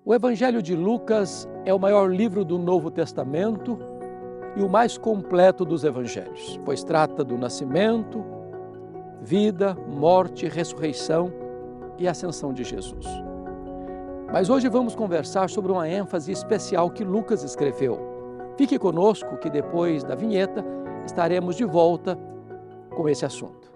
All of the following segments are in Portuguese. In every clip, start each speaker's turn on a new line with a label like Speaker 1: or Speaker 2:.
Speaker 1: O Evangelho de Lucas é o maior livro do Novo Testamento e o mais completo dos evangelhos, pois trata do nascimento, vida, morte, ressurreição e ascensão de Jesus. Mas hoje vamos conversar sobre uma ênfase especial que Lucas escreveu. Fique conosco que depois da vinheta estaremos de volta com esse assunto.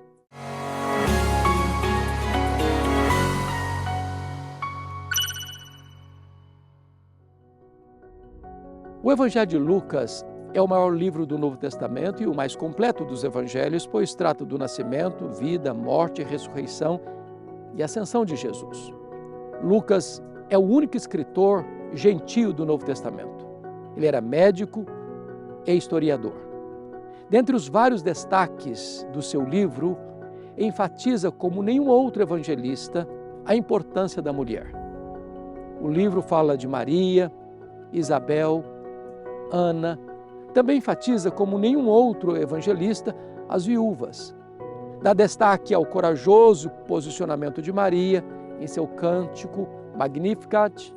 Speaker 1: O Evangelho de Lucas é o maior livro do Novo Testamento e o mais completo dos evangelhos, pois trata do nascimento, vida, morte, ressurreição e ascensão de Jesus. Lucas é o único escritor gentio do Novo Testamento. Ele era médico e historiador. Dentre os vários destaques do seu livro, enfatiza como nenhum outro evangelista a importância da mulher. O livro fala de Maria, Isabel, Ana. Também enfatiza como nenhum outro evangelista as viúvas. Dá destaque ao corajoso posicionamento de Maria em seu cântico Magnificat.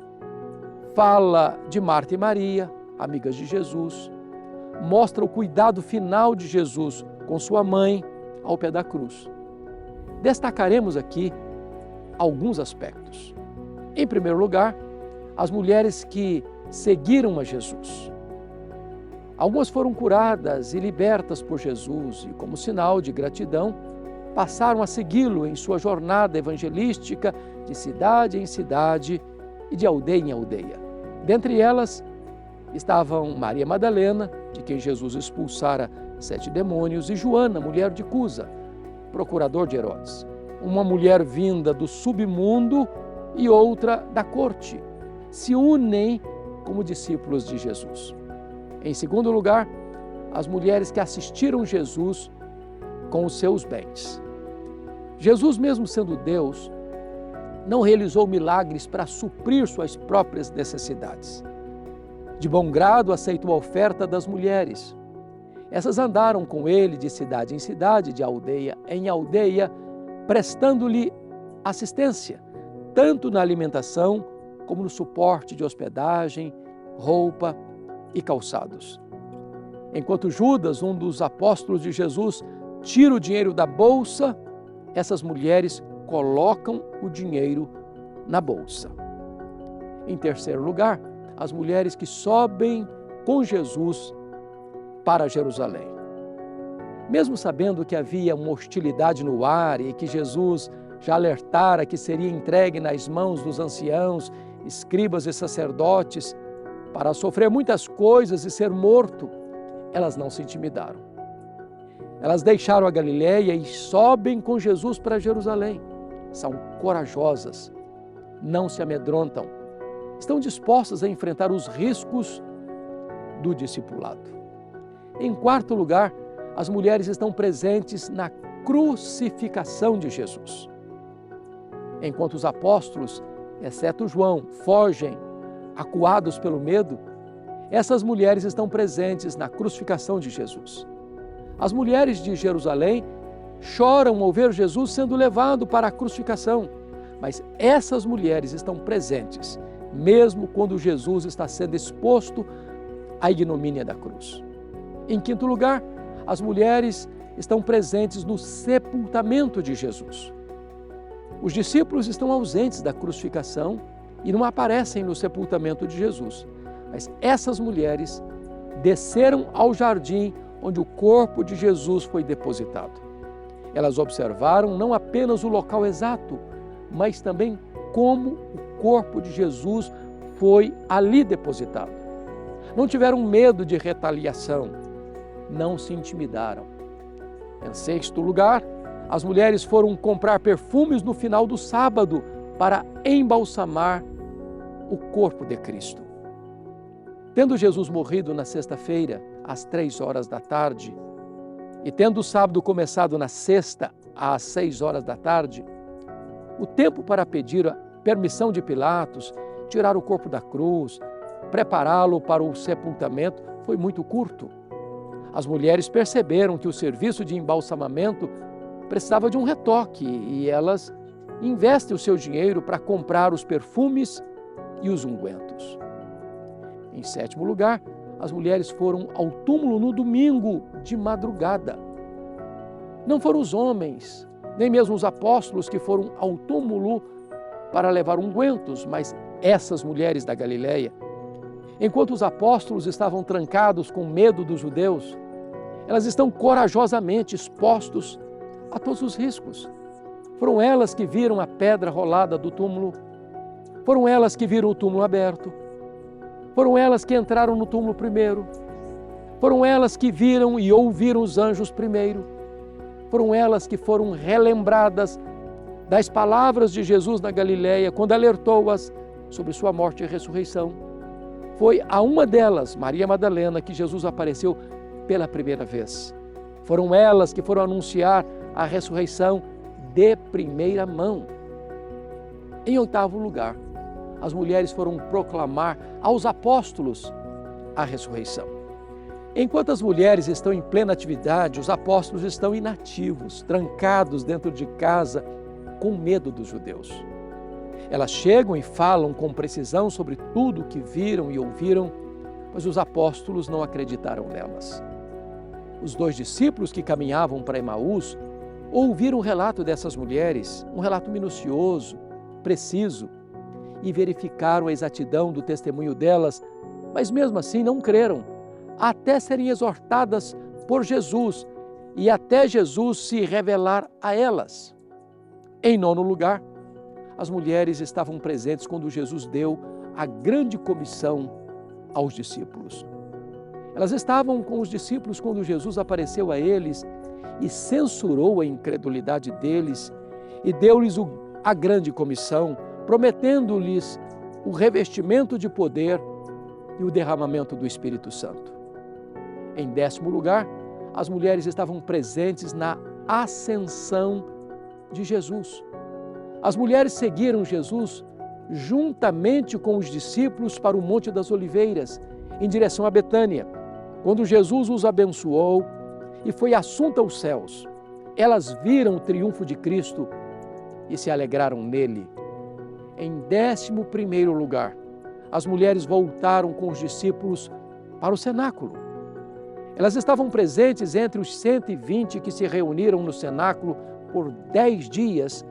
Speaker 1: Fala de Marta e Maria, amigas de Jesus. Mostra o cuidado final de Jesus com sua mãe ao pé da cruz. Destacaremos aqui alguns aspectos. Em primeiro lugar, as mulheres que seguiram a Jesus. Algumas foram curadas e libertas por Jesus e, como sinal de gratidão, passaram a segui-lo em sua jornada evangelística de cidade em cidade e de aldeia em aldeia. Dentre elas estavam Maria Madalena, de quem Jesus expulsara 7 demônios, e Joana, mulher de Cusa, procurador de Herodes. Uma mulher vinda do submundo e outra da corte. Se unem como discípulos de Jesus. Em segundo lugar, as mulheres que assistiram Jesus com os seus bens. Jesus, mesmo sendo Deus, não realizou milagres para suprir suas próprias necessidades. De bom grado aceitou a oferta das mulheres. Essas andaram com ele de cidade em cidade, de aldeia em aldeia, prestando-lhe assistência, tanto na alimentação como no suporte de hospedagem, roupa e calçados. Enquanto Judas, um dos apóstolos de Jesus, tira o dinheiro da bolsa, essas mulheres colocam o dinheiro na bolsa. Em terceiro lugar, as mulheres que sobem com Jesus para Jerusalém. Mesmo sabendo que havia uma hostilidade no ar e que Jesus já alertara que seria entregue nas mãos dos anciãos, escribas e sacerdotes, para sofrer muitas coisas e ser morto, elas não se intimidaram. Elas deixaram a Galileia e sobem com Jesus para Jerusalém. São corajosas, não se amedrontam, estão dispostas a enfrentar os riscos do discipulado. Em quarto lugar, as mulheres estão presentes na crucificação de Jesus. Enquanto os apóstolos, exceto João, fogem, acuados pelo medo, essas mulheres estão presentes na crucificação de Jesus. As mulheres de Jerusalém choram ao ver Jesus sendo levado para a crucificação, mas essas mulheres estão presentes, mesmo quando Jesus está sendo exposto à ignomínia da cruz. Em quinto lugar, as mulheres estão presentes no sepultamento de Jesus. Os discípulos estão ausentes da crucificação e não aparecem no sepultamento de Jesus. Mas essas mulheres desceram ao jardim onde o corpo de Jesus foi depositado. Elas observaram não apenas o local exato, mas também como o corpo de Jesus foi ali depositado. Não tiveram medo de retaliação, não se intimidaram. Em sexto lugar, as mulheres foram comprar perfumes no final do sábado para embalsamar o corpo de Cristo. Tendo Jesus morrido na sexta-feira, às 3 da tarde, e tendo o sábado começado na sexta, às 6 da tarde, o tempo para pedir a permissão de Pilatos, tirar o corpo da cruz, prepará-lo para o sepultamento, foi muito curto. As mulheres perceberam que o serviço de embalsamamento precisava de um retoque e elas investem o seu dinheiro para comprar os perfumes e os ungüentos. Em sétimo lugar, as mulheres foram ao túmulo no domingo de madrugada. Não foram os homens, nem mesmo os apóstolos que foram ao túmulo para levar ungüentos, mas essas mulheres da Galileia. Enquanto os apóstolos estavam trancados com medo dos judeus, elas estão corajosamente expostos a todos os riscos. Foram elas que viram a pedra rolada do túmulo, foram elas que viram o túmulo aberto, foram elas que entraram no túmulo primeiro, foram elas que viram e ouviram os anjos primeiro, foram elas que foram relembradas das palavras de Jesus na Galileia, quando alertou-as sobre sua morte e ressurreição. Foi a uma delas, Maria Madalena, que Jesus apareceu pela primeira vez. Foram elas que foram anunciar a ressurreição de primeira mão. Em oitavo lugar, as mulheres foram proclamar aos apóstolos a ressurreição. Enquanto as mulheres estão em plena atividade, os apóstolos estão inativos, trancados dentro de casa, com medo dos judeus. Elas chegam e falam com precisão sobre tudo o que viram e ouviram, mas os apóstolos não acreditaram nelas. Os 2 discípulos que caminhavam para Emaús ouviram o relato dessas mulheres, um relato minucioso, preciso, e verificaram a exatidão do testemunho delas, mas mesmo assim não creram, até serem exortadas por Jesus e até Jesus se revelar a elas. Em nono lugar, as mulheres estavam presentes quando Jesus deu a grande comissão aos discípulos. Elas estavam com os discípulos quando Jesus apareceu a eles e censurou a incredulidade deles e deu-lhes a grande comissão, prometendo-lhes o revestimento de poder e o derramamento do Espírito Santo. Em décimo lugar, as mulheres estavam presentes na ascensão de Jesus. As mulheres seguiram Jesus juntamente com os discípulos para o Monte das Oliveiras, em direção a Betânia, quando Jesus os abençoou e foi assunto aos céus. Elas viram o triunfo de Cristo e se alegraram nele. Em 11º lugar, as mulheres voltaram com os discípulos para o cenáculo. Elas estavam presentes entre os 120 que se reuniram no cenáculo por 10 dias,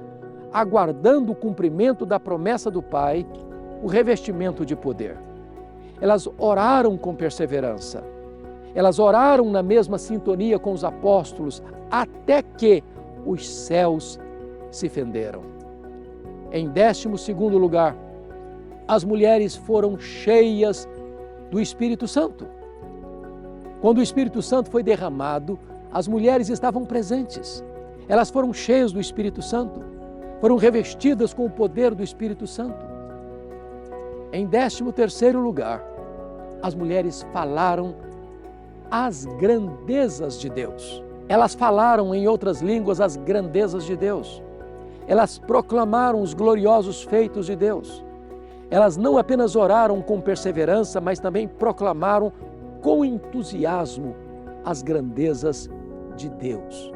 Speaker 1: aguardando o cumprimento da promessa do Pai, o revestimento de poder. Elas oraram com perseverança. Elas oraram na mesma sintonia com os apóstolos, até que os céus se fenderam. Em 12º lugar, as mulheres foram cheias do Espírito Santo. Quando o Espírito Santo foi derramado, as mulheres estavam presentes. Elas foram cheias do Espírito Santo, foram revestidas com o poder do Espírito Santo. Em 13º lugar, as mulheres falaram as grandezas de Deus. Elas falaram em outras línguas as grandezas de Deus. Elas proclamaram os gloriosos feitos de Deus. Elas não apenas oraram com perseverança, mas também proclamaram com entusiasmo as grandezas de Deus.